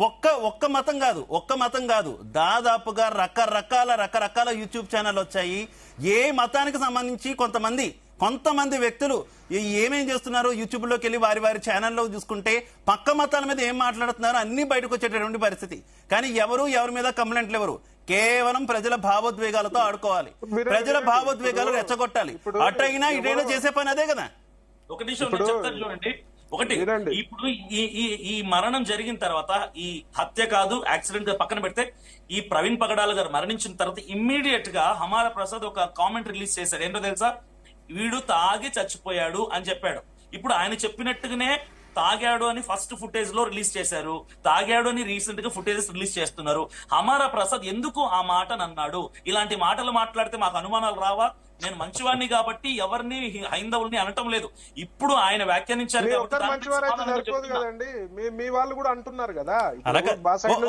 ఒక్క మతం కాదు దాదాపుగా రకరకాల యూట్యూబ్ ఛానల్ వచ్చాయి. ఏ మతానికి సంబంధించి కొంతమంది వ్యక్తులు ఏమేం చేస్తున్నారు యూట్యూబ్ లోకి వెళ్ళి వారి ఛానల్లో చూసుకుంటే పక్క మతాల మీద ఏం మాట్లాడుతున్నారో అన్ని బయటకు వచ్చేటటువంటి పరిస్థితి. కానీ ఎవరి మీద కంప్లైంట్లు ఎవరు, కేవలం ప్రజల భావోద్వేగాలతో ఆడుకోవాలి, ప్రజల భావోద్వేగాలు రెచ్చగొట్టాలి. అటైనా ఇటైనా చేసే పని అదే కదా. ఒక నిమిషం చెప్తాను చూడండి. ఒకటి, ఇప్పుడు ఈ మరణం జరిగిన తర్వాత, ఈ హత్య కాదు యాక్సిడెంట్ పక్కన పెడితే, ఈ ప్రవీణ్ పగడాల గారు మరణించిన తర్వాత ఇమ్మీడియట్ గా హమారా ప్రసాద్ ఒక కామెంట్ రిలీజ్ చేశాడు. ఏంటో తెలుసా? వీడు తాగి చచ్చిపోయాడు అని చెప్పాడు. ఇప్పుడు ఆయన చెప్పినట్టుగానే తాగాడు అని ఫస్ట్ ఫుటేజ్ లో రిలీజ్ చేశారు, తాగాడు అని రీసెంట్ గా ఫుటేజెస్ రిలీజ్ చేస్తున్నారు. హమారా ప్రసాద్ ఎందుకు ఆ మాటను అన్నాడు? ఇలాంటి మాటలు మాట్లాడితే మాకు అనుమానాలు రావా? నేను మంచివాడిని కాబట్టి ఎవరిని హైందవుల్ని అనటం లేదు. ఇప్పుడు ఆయన వ్యాఖ్యానించారు మీ వాళ్ళు కూడా అంటున్నారు కదా.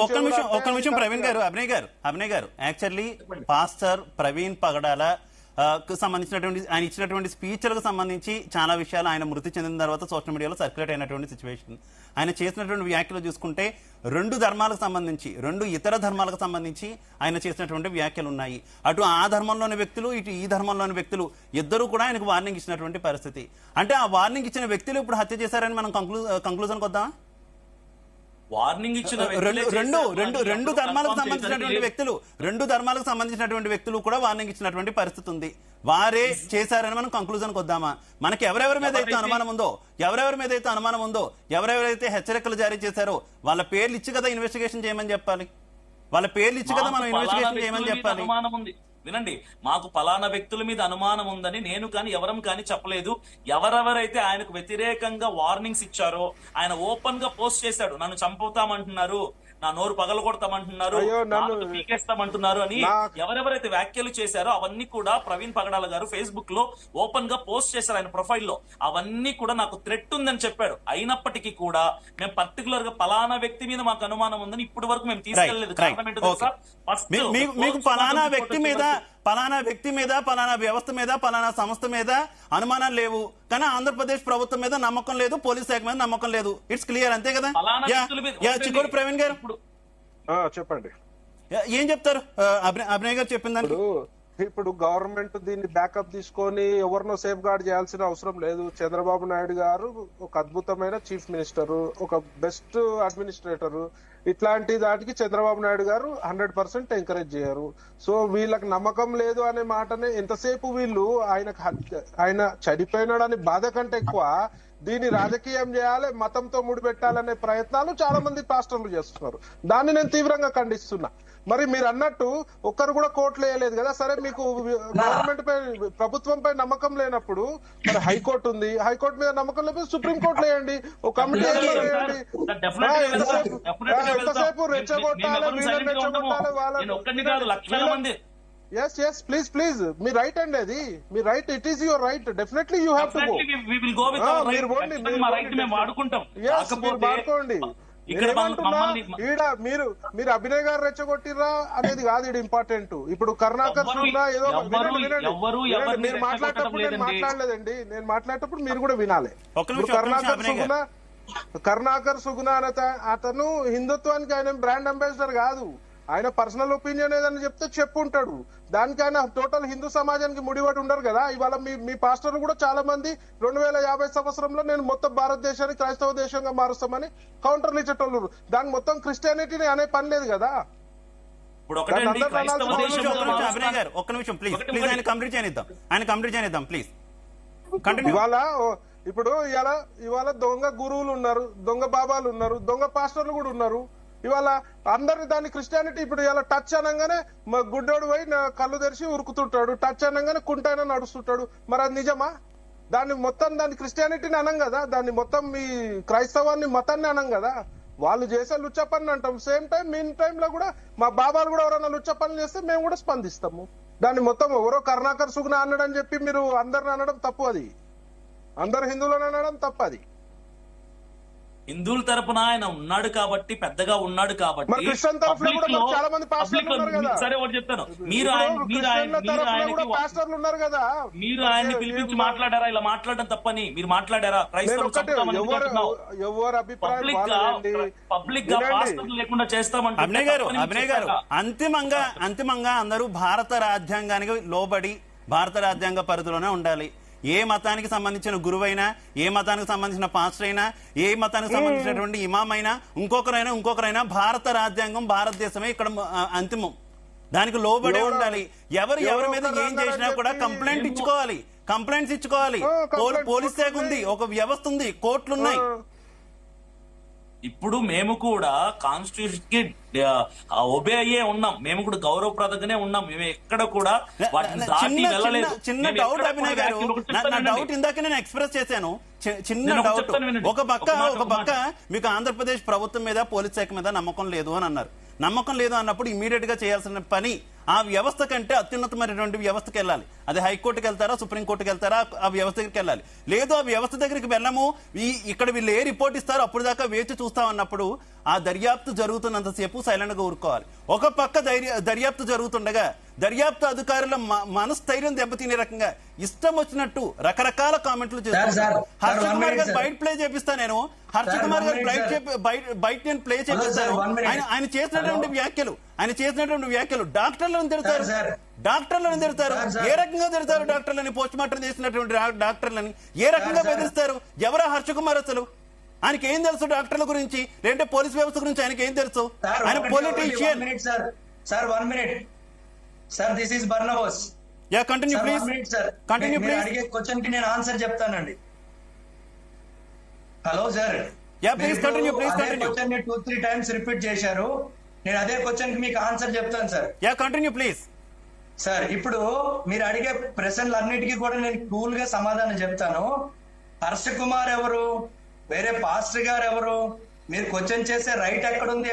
ఒక్క నిమిషం ప్రవీణ్ గారు, అభినయ్ గారు యాక్చువల్లీ పాస్టర్ ప్రవీణ్ పగడాల సంబంధించినటువంటి ఆయన ఇచ్చినటువంటి స్పీచ్లకు సంబంధించి చాలా విషయాలు ఆయన మృతి చెందిన తర్వాత సోషల్ మీడియాలో సర్క్యులేట్ అయినటువంటి సిచ్యువేషన్, ఆయన చేసినటువంటి వ్యాఖ్యలు చూసుకుంటే రెండు ఇతర ధర్మాలకు సంబంధించి ఆయన చేసినటువంటి వ్యాఖ్యలు ఉన్నాయి. అటు ఆ ధర్మంలోని వ్యక్తులు, ఇటు ఈ ధర్మంలోని వ్యక్తులు ఇద్దరు కూడా ఆయనకు వార్నింగ్ ఇచ్చినటువంటి పరిస్థితి. అంటే ఆ వార్నింగ్ ఇచ్చిన వ్యక్తులు ఇప్పుడు హత్య చేశారని మనం కంక్లూజన్కి వద్దామా? వార్నింగ్ ఇచ్చిన రెండు ధర్మాలకు సంబంధించినటువంటి వ్యక్తులు కూడా వార్నింగ్ ఇచ్చినటువంటి పరిస్థితి ఉంది. వారే చేశారని మనం కంక్లూజన్కి వద్దామా? మనకి ఎవరెవరి మీద అయితే అనుమానం ఉందో, ఎవరెవరైతే హెచ్చరికలు జారీ చేశారో వాళ్ళ పేర్లు ఇచ్చి కదా ఇన్వెస్టిగేషన్ చేయమని చెప్పాలి. వాళ్ళ పేర్లు ఇచ్చి కదా మనం ఇన్వెస్టిగేషన్ చేయమని చెప్పాలి. వినండి, మాకు పలానా వ్యక్తుల మీద అనుమానం ఉందని నేను కానీ ఎవరం కానీ చెప్పలేదు. ఎవరెవరైతే ఆయనకు వ్యతిరేకంగా వార్నింగ్స్ ఇచ్చారో ఆయన ఓపెన్ గా పోస్ట్ చేశాడు. నన్ను చంపుతామంటున్నారు, నా నోరు పగలగొడతామంటున్నారు, పీకేస్తామంటున్నారు అని ఎవరెవరైతే వ్యాఖ్యలు చేశారో అవన్నీ కూడా ప్రవీణ్ పగడాల గారు ఫేస్బుక్ లో ఓపెన్ గా పోస్ట్ చేశారు ఆయన ప్రొఫైల్లో. అవన్నీ కూడా నాకు థ్రెట్ ఉందని చెప్పాడు. అయినప్పటికీ కూడా మేము పర్టికులర్ గా పలానా వ్యక్తి మీద మాకు అనుమానం ఉందని ఇప్పటి వరకు మేము తీసుకెళ్లేదు. మీకు పలానా వ్యక్తి మీద పలానా వ్యవస్థ మీద పలానా సంస్థ మీద అనుమానాలు లేవు, కానీ ఆంధ్రప్రదేశ్ ప్రభుత్వం మీద నమ్మకం లేదు, పోలీస్ శాఖ మీద నమ్మకం లేదు. ఇట్స్ క్లియర్, అంతే కదా? చికోడు ప్రవీణ్ గారు చెప్పండి, ఏం చెప్తారు? అభినయ్ గారు చెప్పిందని ఇప్పుడు గవర్నమెంట్ దీన్ని బ్యాకప్ తీసుకొని ఎవరినో సేఫ్ గార్డ్ చేయాల్సిన అవసరం లేదు. చంద్రబాబు నాయుడు గారు ఒక అద్భుతమైన చీఫ్ మినిస్టర్, ఒక బెస్ట్ అడ్మినిస్ట్రేటర్. ఇట్లాంటి దాటికి చంద్రబాబు నాయుడు గారు 100% ఎంకరేజ్ చేయరు. సో వీళ్ళకి నమ్మకం లేదు అనే మాటనే ఎంతసేపు వీళ్ళు ఆయన చనిపోయినాడని బాధ కంటే ఎక్కువ దీన్ని రాజకీయం చేయాలి, మతంతో ముడిపెట్టాలనే ప్రయత్నాలు చాలా మంది పాస్టర్లు చేస్తున్నారు. దాన్ని నేను తీవ్రంగా ఖండిస్తున్నా. మరి మీరు అన్నట్టు ఒక్కరు కూడా కోర్టులు వేయలేదు కదా. సరే, మీకు గవర్నమెంట్ పై ప్రభుత్వంపై నమ్మకం లేనప్పుడు మరి హైకోర్టు ఉంది, హైకోర్టు మీద నమ్మకం లేకపోతే సుప్రీంకోర్టులో వేయండి, ఒక కమిటీ వేయండి. ఎంతసేపు రెచ్చగొట్టాలి, వీళ్ళని రెచ్చగొట్టాలి, వాళ్ళని. Yes, please. మీ రైట్ అండి, అది మీ right. It is your right. Definitely you have to go. మీరు వాడుకోండి. మీరు అభినయ్ గారు రెచ్చగొట్టిరా అనేది కాదు ఇది ఇంపార్టెంట్. ఇప్పుడు కరుణాకర్ సుగుణ ఏదో మీరు మాట్లాడేటప్పుడు నేను మాట్లాడేటప్పుడు మీరు కూడా వినాలి. కరుణాకర్ సుగుణ అతను హిందుత్వానికి ఆయన బ్రాండ్ అంబాసిడర్ కాదు. ఆయన పర్సనల్ ఒపీనియన్ ఏదైనా చెప్తే చెప్పుంటాడు. దానికి ఆయన టోటల్ హిందూ సమాజానికి ముడిపడి ఉండరు కదా. ఇవాళ మీ పాస్టర్లు కూడా చాలా మంది 2050 సంవత్సరంలో నేను మొత్తం భారతదేశాన్ని క్రైస్తవ దేశంగా మారుస్తామని కౌంటర్లు ఇచ్చేటోళ్ళు. దానికి మొత్తం క్రిస్టియానిటీని అనే పని లేదు కదా. ఒక్క నిమిషం ప్లీజ్, ఆయన కంప్లీట్ చేయనిద్దాం ప్లీజ్. ఇవాళ దొంగ గురువులు ఉన్నారు, దొంగ బాబాలు ఉన్నారు, దొంగ పాస్టర్లు కూడా ఉన్నారు. ఇవాళ అందరిని దాన్ని క్రిస్టియానిటీ ఇప్పుడు ఇలా టచ్ అనగానే గుడ్డోడు పోయి కళ్ళు తెరిచి ఉరుకుతుంటాడు, టచ్ అనగానే కుంటైనా నడుస్తుంటాడు. మరి అది నిజమా? దాన్ని క్రిస్టియానిటీని అనం కదా, దాన్ని మొత్తం మీ క్రైస్తవాన్ని మతాన్ని అనం కదా. వాళ్ళు చేసే లుచ్చ పని అంటాం. సేమ్ టైం మీన్ టైంలో కూడా మా బాబాలు కూడా ఎవరైనా లుచ్చ పనులు చేస్తే మేము కూడా స్పందిస్తాము. దాన్ని మొత్తం ఎవరో కరుణాకర్ సుగుణ అన్నాడని చెప్పి మీరు అందరిని అనడం తప్పు. అది అందరు హిందువులను అనడం తప్పు. అది హిందువుల తరపున ఆయన ఉన్నాడు కాబట్టి, పెద్దగా ఉన్నాడు కాబట్టి మరి క్రిస్టియన్ తరఫున కూడా public లో- చాలా మంది పాస్టర్లు public లో ఉన్నారు కదా. సరే ఒకటి చెప్తాను, మీరు ఇప్పుడు ఆయన- మీరు ఆయన- క్రిస్టియన్ల మీరు తరఫున ఆయనకి కూడా పాస్టర్లు ఉన్నారు కదా. మీరు ఆయన్ని పిలిపించి మాట్లాడారా? ఇలా మాట్లాడడం తప్పని మీరు మాట్లాడారా? నేను క్రైస్తవులు ఒకటే చంపుతామని ఎందుకు అంటున్నావు? ఎవరు అభిప్రాయం పబ్లిక్ గా వాళ్ళదండి. పబ్లిక్ గా వినండి. పాస్టర్లు లేకుండా చేస్తామంటే అభినయ్ గారు అంతిమంగా అందరూ భారత రాజ్యాంగానికి లోబడి భారత రాజ్యాంగ పరిధిలోనే ఉండాలి. ఏ మతానికి సంబంధించిన గురువైనా, ఏ మతానికి సంబంధించిన పాస్టర్ అయినా, ఏ మతానికి సంబంధించినటువంటి ఇమాం అయినా, ఇంకొకరైనా భారత రాజ్యాంగం, భారతదేశమే ఇక్కడ అంతిమం. దానికి లోబడే ఉండాలి. ఎవరి మీద ఏం చేసినా కూడా కంప్లైంట్స్ ఇచ్చుకోవాలి. పోలీస్ శాఖ ఉంది, ఒక వ్యవస్థ ఉంది, కోర్టులున్నాయి. ఇప్పుడు మేము కూడా కాన్స్టిట్యూషన్ కి ఒబే అయ్యే ఉన్నాం, మేము కూడా గౌరవప్రదంగానే ఉన్నాం, మేము ఎక్కడ కూడా వాటిని దాటి వెళ్ళలేదు. చిన్న డౌట్ అభినయ్ గారు, నా డౌట్ ఇందాక నేను ఎక్స్ప్రెస్ చేశాను. చిన్న డౌట్. ఒక పక్క మీకు ఆంధ్రప్రదేశ్ ప్రభుత్వం మీద, పోలీస్ శాఖ మీద నమ్మకం లేదు అని అన్నారు. నమ్మకం లేదు అన్నప్పుడు ఇమీడియట్ గా చేయాల్సిన పని ఆ వ్యవస్థ కంటే అత్యున్నతమైనటువంటి వ్యవస్థకి వెళ్ళాలి. అది హైకోర్టుకి వెళ్తారా, సుప్రీంకోర్టుకి వెళ్తారా, ఆ వ్యవస్థ దగ్గరికి వెళ్ళాలి. లేదు ఆ వ్యవస్థ దగ్గరికి వెళ్ళము, ఇక్కడ వీళ్ళు ఏ రిపోర్ట్ ఇస్తారో అప్పుడు దాకా వేచి చూస్తామన్నప్పుడు ఆ దర్యాప్తు జరుగుతున్నంతసేపు సైలెంట్ గా ఊరుకోవాలి. ఒక పక్క దర్యాప్తు జరుగుతుండగా దర్యాప్తు అధికారుల మనస్థైర్యం దెబ్బతినే రకంగా ఇష్టం వచ్చినట్టు రకరకాల కామెంట్లు చేస్తారు. హర్ష కుమార్ గారు బయట ప్లే చేపిస్తా, నేను హర్ష కుమార్ గారు బయట నేను ప్లే చేపిస్తాను. ఆయన చేసినటువంటి వ్యాఖ్యలు డాక్టర్లను తిడతారు. ఏ రకంగా తిడతారు డాక్టర్లని? పోస్ట్ మార్టం చేసినటువంటి డాక్టర్లని ఏ రకంగా బెదిరిస్తారు? ఎవరా హర్ష కుమార్ అసలు? ఆయనకి ఏం తెలుసు డాక్టర్ల గురించి, లేదంటే పోలీస్ వ్యవస్థ గురించి ఆయనకి ఏం తెలుసు? ఆయన politician. Sir this is Barnabas. Yeah, continue please. Continue please. అడిగే క్వశ్చన్ కి నేను ఆన్సర్ చెప్తానండి. Hello sir. Yeah, please continue. Question ని 2-3 టైమ్స్ రిపీట్ చేశారు. నేను అదే క్వశ్చన్ కి మీకు ఆన్సర్ చెప్తాను sir. Yeah, continue please. Sir ఇప్పుడు మీరు అడిగే ప్రశ్నలు అన్నిటికీ కూడా నేను కూల్ గా సమాధానం చెప్తాను. హర్ష కుమార్ ఎవరు? వేరే పాస్టర్ గారు ఎవరు? మీరు క్వశ్చన్ చేసే రైట్ ఎక్కడుంది?